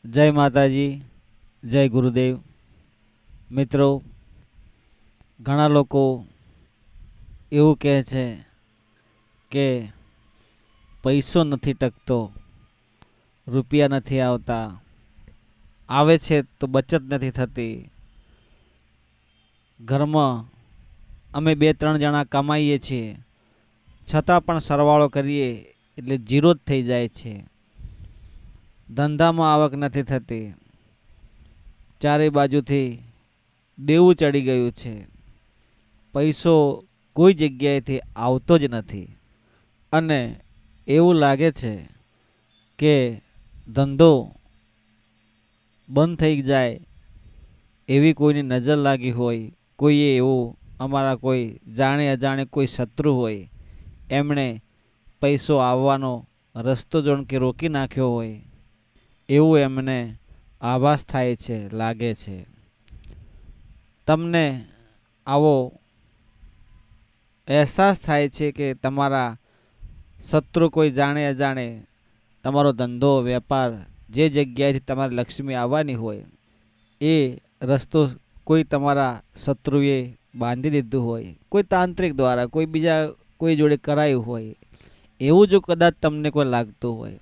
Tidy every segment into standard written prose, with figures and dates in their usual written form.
જય માતાજી, જય ગુરુદેવ. મિત્રો, ઘણા લોકો એવું કહે છે કે પૈસો નથી ટકતો, રૂપિયા નથી આવતા, આવે છે તો બચત નથી થતી. ઘરમાં અમે 2-3 જણા કમાઈએ છીએ, છતાં પણ સરવાળો કરીએ એટલે જીરો જ થઈ જાય છે. ધંધામાં આવક નથી થતી, ચારે બાજુથી દેવું ચડી ગયું છે. પૈસો કોઈ જગ્યાએથી આવતો જ નથી અને એવું લાગે છે કે ધંધો બંધ થઈ જાય એવી કોઈની નજર લાગી હોય. કોઈએ એવું અમારા કોઈ જાણે અજાણે કોઈ શત્રુ હોય, એમણે પૈસો આવવાનો રસ્તો જોણ કે રોકી નાખ્યો હોય એવું એમને આભાસ થાય છે, લાગે છે. તમને આવો અહેસાસ થાય છે કે તમારા શત્રુ કોઈ જાણે અજાણે તમારો ધંધો વેપાર જે જગ્યાએથી તમારે લક્ષ્મી આવવાની હોય એ રસ્તો કોઈ તમારા શત્રુએ બાંધી દીધું હોય, કોઈ તાંત્રિક દ્વારા, કોઈ બીજા કોઈ જોડે કરાયું હોય, એવું જો કદાચ તમને કોઈ લાગતું હોય,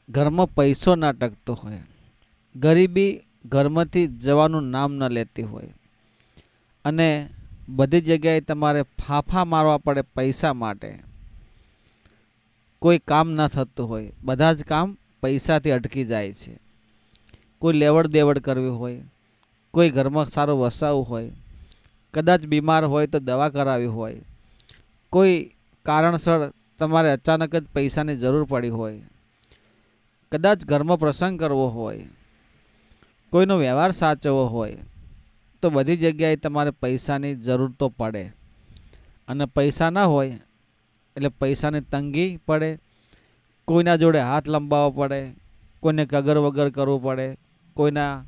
ઘરમાં પૈસો ના ટકતો હોય, ગરીબી ઘરમાંથી જવાનું નામ ન લેતી હોય અને બધી જગ્યાએ તમારે ફાંફા મારવા પડે પૈસા માટે, કોઈ કામ ના થતું હોય, બધા જ કામ પૈસાથી અટકી જાય છે. કોઈ લેવડ દેવડ કરવી હોય, કોઈ ઘરમાં સારું વસાવવું હોય, કદાચ બીમાર હોય તો દવા કરાવી હોય, કોઈ કારણસર તમારે અચાનક જ પૈસાની જરૂર પડી હોય, કદાચ ઘરમાં પ્રસંગ કરવો હોય, કોઈનો વ્યવહાર સાચવવો હોય, તો બધી જગ્યાએ તમારે પૈસાની જરૂર તો પડે. અને પૈસા ના હોય એટલે પૈસાની તંગી પડે, કોઈના જોડે હાથ લંબાવવો પડે, કોઈને કગર વગર કરવું પડે, કોઈના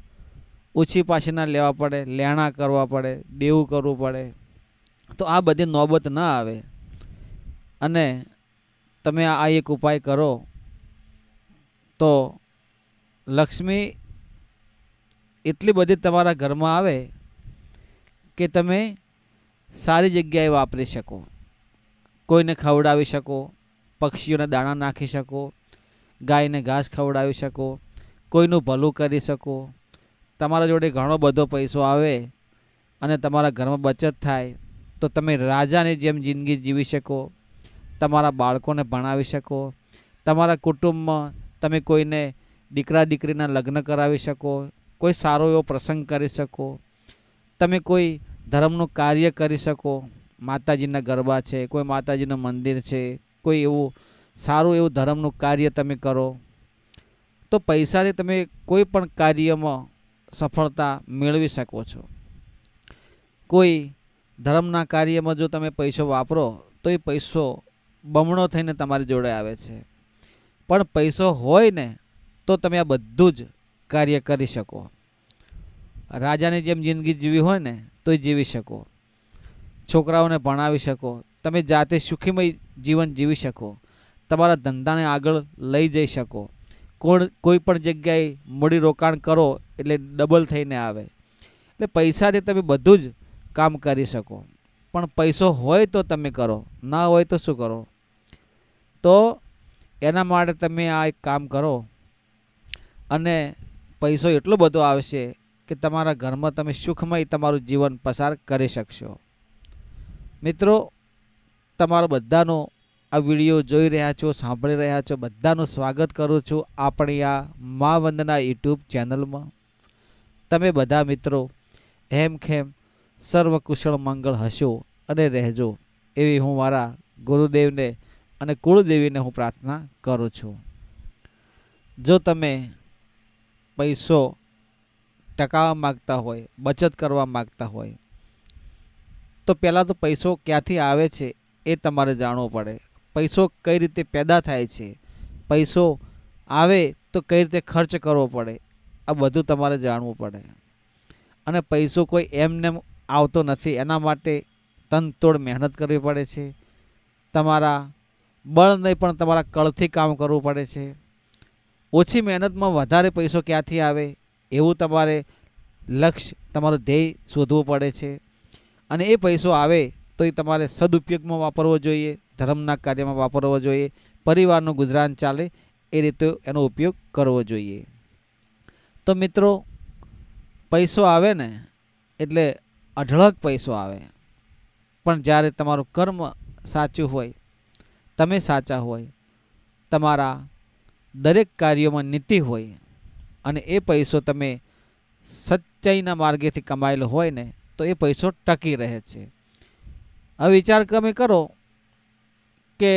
ઓછી પાછીના લેવા પડે, લેણા કરવા પડે, દેવું કરવું પડે. તો આ બધી નોબત ના આવે અને તમે આ એક ઉપાય કરો તો લક્ષ્મી એટલી બધી તમારા ઘરમાં આવે કે તમે સારી જગ્યાએ વાપરી શકો, કોઈને ખવડાવી શકો, પક્ષીઓને દાણા નાખી શકો, ગાયને ઘાસ ખવડાવી શકો, કોઈનું ભલું કરી શકો. તમારા જોડે ઘણો બધો પૈસો આવે અને તમારા ઘરમાં બચત થાય તો તમે રાજાની જેમ જિંદગી જીવી શકો, તમારા બાળકોને ભણાવી શકો, તમારા કુટુંબમાં તમે કોઈને દીકરા દીકરીના લગ્ન કરાવી શકો, કોઈ સારો એવો પ્રસંગ કરી શકો, તમે કોઈ ધર્મનું કાર્ય કરી શકો. માતાજીના ગરબા છે, કોઈ માતાજીનું મંદિર છે, કોઈ એવું સારું એવું ધર્મનું કાર્ય તમે કરો તો પૈસાથી તમે કોઈ પણ કાર્યમાં સફળતા મેળવી શકો છો. કોઈ ધર્મના કાર્યમાં જો તમે પૈસો વાપરો તો એ પૈસો બમણો થઈને તમારી જોડે આવે છે. પણ પૈસો હોય ને તો તમે આ બધું જ કાર્ય કરી શકો. રાજાની જેમ જિંદગી જીવી હોય ને તો જીવી શકો, છોકરાઓને ભણાવી શકો, તમે જાતે સુખીમય જીવન જીવી શકો, તમારા ધંધાને આગળ લઈ જઈ શકો. કોઈ પણ જગ્યાએ મૂડી રોકાણ કરો એટલે ડબલ થઈને આવે. એટલે પૈસાથી તમે બધું જ કામ કરી શકો. પણ પૈસો હોય તો તમે કરો, ના હોય તો શું કરો? તો એના માટે તમે આ એક કામ કરો અને પૈસો એટલો બધો આવશે કે તમારા ઘરમાં તમે સુખમય તમારું જીવન પસાર કરી શકશો. મિત્રો, તમારો બધાનો આ વિડીયો જોઈ રહ્યા છો, સાંભળી રહ્યા છો, બધાનું સ્વાગત કરું છું આપણી આ મા વંદના યુટ્યુબ ચેનલમાં. તમે બધા મિત્રો હેમખેમ સર્વકુશળ મંગળ હશો અને રહેજો એવી હું મારા ગુરુદેવને અને કુળદેવીને હું પ્રાર્થના કરું છું. જો તમે પૈસો ટકાવવા માગતા હોય, બચત કરવા માગતા હોય તો પહેલાં તો પૈસો ક્યાંથી આવે છે એ તમારે જાણવું પડે. પૈસો કઈ રીતે પેદા થાય છે, પૈસો આવે તો કઈ રીતે ખર્ચ કરવો પડે, આ બધું તમારે જાણવું પડે. અને પૈસો કોઈ એમને આવતો નથી, એના માટે તનતોડ મહેનત કરવી પડે છે. તમારા બળ નહીં પણ તમારા કળથી કામ કરવું પડે છે. ઓછી મહેનતમાં વધારે પૈસો ક્યાંથી આવે એવું તમારે લક્ષ્ય, તમારું ધ્યેય શોધવું પડે છે. અને એ પૈસો આવે તો એ તમારે સદુપયોગમાં વાપરવો જોઈએ, ધર્મના કાર્યમાં વાપરવો જોઈએ, પરિવારનું ગુજરાન ચાલે એ રીતે એનો ઉપયોગ કરવો જોઈએ. તો મિત્રો, પૈસો આવે ને એટલે અઢળક પૈસો આવે, પણ જ્યારે તમારું કર્મ સાચું હોય, તમે સાચા હોય, તમારા દરેક કાર્યોમાં નીતિ હોય અને એ પૈસો તમે સચ્ચાઈના માર્ગેથી કમાયેલો હોય ને તો એ પૈસો ટકી રહે છે. હવે વિચાર તમે કરો કે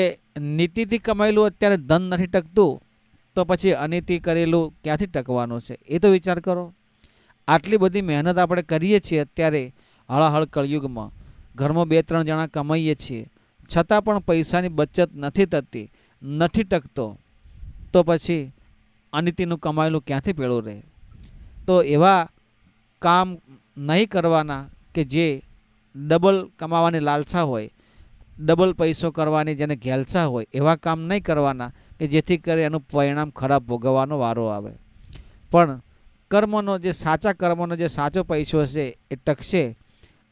નીતિથી કમાયેલું અત્યારે ધન નથી ટકતું, તો પછી અનીતિ કરેલું ક્યાંથી ટકવાનું છે? એ તો વિચાર કરો. આટલી બધી મહેનત આપણે કરીએ છીએ અત્યારે હળાહળ કળયુગમાં, ઘરમાં 2-3 જણા કમાઈએ છીએ, છતાં પણ પૈસાની બચત નથી થતી, નથી ટકતો, તો પછી અનીતિનું કમાયેલું ક્યાંથી પેળું રહે? તો એવા કામ નહીં કરવાના કે જે ડબલ કમાવાની લાલસા હોય, ડબલ પૈસો કરવાની જેને ઘેલસા હોય, એવા કામ નહીં કરવાના કે જેથી કરી એનું પરિણામ ખરાબ ભોગવવાનો વારો આવે. પણ કર્મનો જે સાચા કર્મનો જે સાચો પૈસો હશે એ ટકશે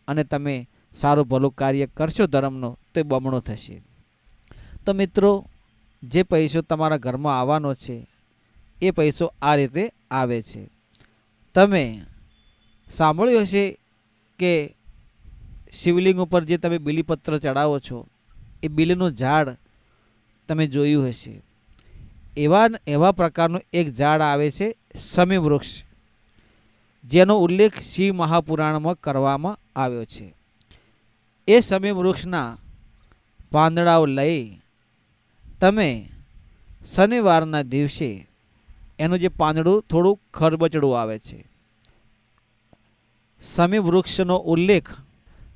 અને તમે સારું ભલું કાર્ય કરશો ધર્મનો તો એ બમણો થશે. તો મિત્રો, જે પૈસો તમારા ઘરમાં આવવાનો છે એ પૈસો આ રીતે આવે છે. તમે સાંભળ્યું હશે કે શિવલિંગ ઉપર જે તમે બીલીપત્ર ચડાવો છો એ બીલીનું ઝાડ તમે જોયું હશે. એવા પ્રકારનું એક ઝાડ આવે છે સમી વૃક્ષ, જેનો ઉલ્લેખ શિવ મહાપુરાણમાં કરવામાં આવ્યો છે. એ સમી વૃક્ષના પાંદડાઓ લઈ તમે શનિવારના દિવસે, એનું જે પાંદડું થોડું ખરબચડું આવે છે, સમી વૃક્ષનો ઉલ્લેખ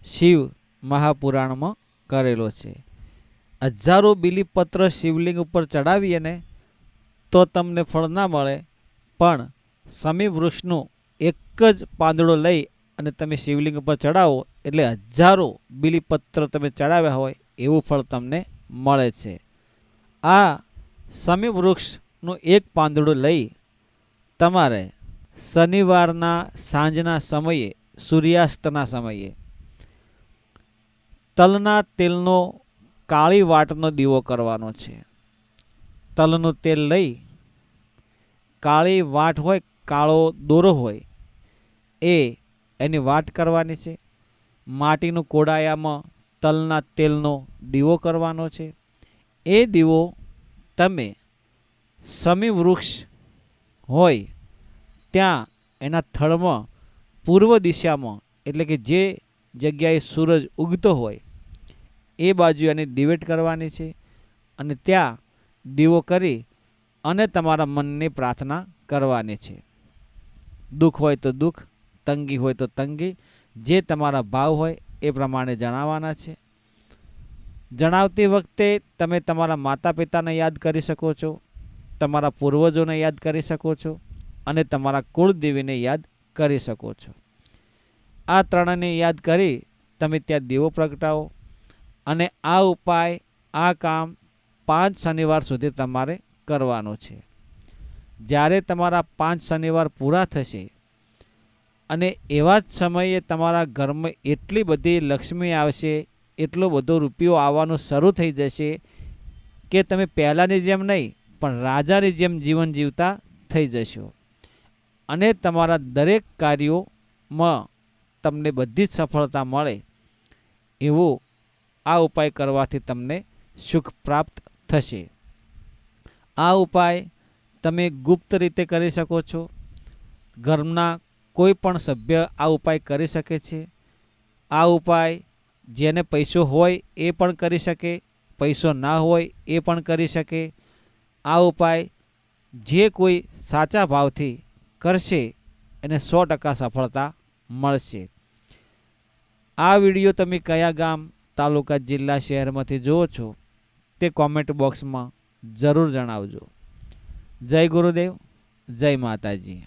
શિવ મહાપુરાણમાં કરેલો છે. હજારો બીલીપત્ર શિવલિંગ ઉપર ચડાવીએ ને તો તમને ફળ ના મળે, પણ સમી વૃક્ષનું એક જ પાંદડો લઈ અને તમે શિવલિંગ ઉપર ચડાવો એટલે હજારો બીલીપત્ર તમે ચડાવ્યા હોય એવું ફળ તમને મળે છે. આ સમી વૃક્ષનું એક પાંદડું લઈ તમારે શનિવારના સાંજના સમયે, સૂર્યાસ્તના સમયે, તલના તેલનો કાળી વાટનો દીવો કરવાનો છે. તલનું તેલ લઈ કાળી વાટ હોય, કાળો દોરો હોય, એની વાટ કરવાની છે. માટીનું કોડાયામાં તલના તેલનો દીવો કરવાનો છે. એ દીવો તમે સમી વૃક્ષ હોય ત્યાં એના થડમાં પૂર્વ દિશામાં, એટલે કે જે જગ્યાએ સૂરજ ઉગતો હોય એ બાજુ એની ડિવેટ કરવાની છે અને ત્યાં દીવો કરી અને તમારા મનની પ્રાર્થના કરવાની છે. દુઃખ હોય તો દુઃખ, તંગી હોય તો તંગી, જે તમારા ભાવ હોય એ પ્રમાણે જણાવવાના છે. જણાવતી વખતે તમે તમારા માતા પિતાને યાદ કરી શકો છો, તમારા પૂર્વજોને યાદ કરી શકો છો અને તમારા કુળદેવીને યાદ કરી શકો છો. આ ત્રણને યાદ કરી તમે ત્યાં દીવો પ્રગટાવો અને આ ઉપાય, આ કામ 5 શનિવાર સુધી તમારે કરવાનું છે. જ્યારે તમારા 5 શનિવાર પૂરા થશે અને એવા જ સમયે તમારા ઘરમાં એટલી બધી લક્ષ્મી આવશે, એટલો બધો રૂપિયો આવવાનું શરૂ થઈ જશે કે તમે પહેલાંની જેમ નહીં પણ રાજાની જેમ જીવન જીવતા થઈ જશો અને તમારા દરેક કાર્યોમાં તમને બધી જ સફળતા મળે એવો આ ઉપાય કરવાથી તમને સુખ પ્રાપ્ત થશે. આ ઉપાય તમે ગુપ્ત રીતે કરી શકો છો. ઘરના કોઈ પણ સભ્ય આ ઉપાય કરી શકે છે. આ ઉપાય જેને પૈસો હોય એ પણ કરી શકે, પૈસો ના હોય એ પણ કરી શકે. આ ઉપાય જે કોઈ સાચા ભાવથી કરશે એને 100% સફળતા મળશે. આ વિડીયો તમે કયા ગામ, તાલુકા, જિલ્લા, શહેરમાંથી જુઓ છો તે કોમેન્ટ બોક્સમાં જરૂર જણાવજો. જય ગુરુદેવ, જય માતાજી.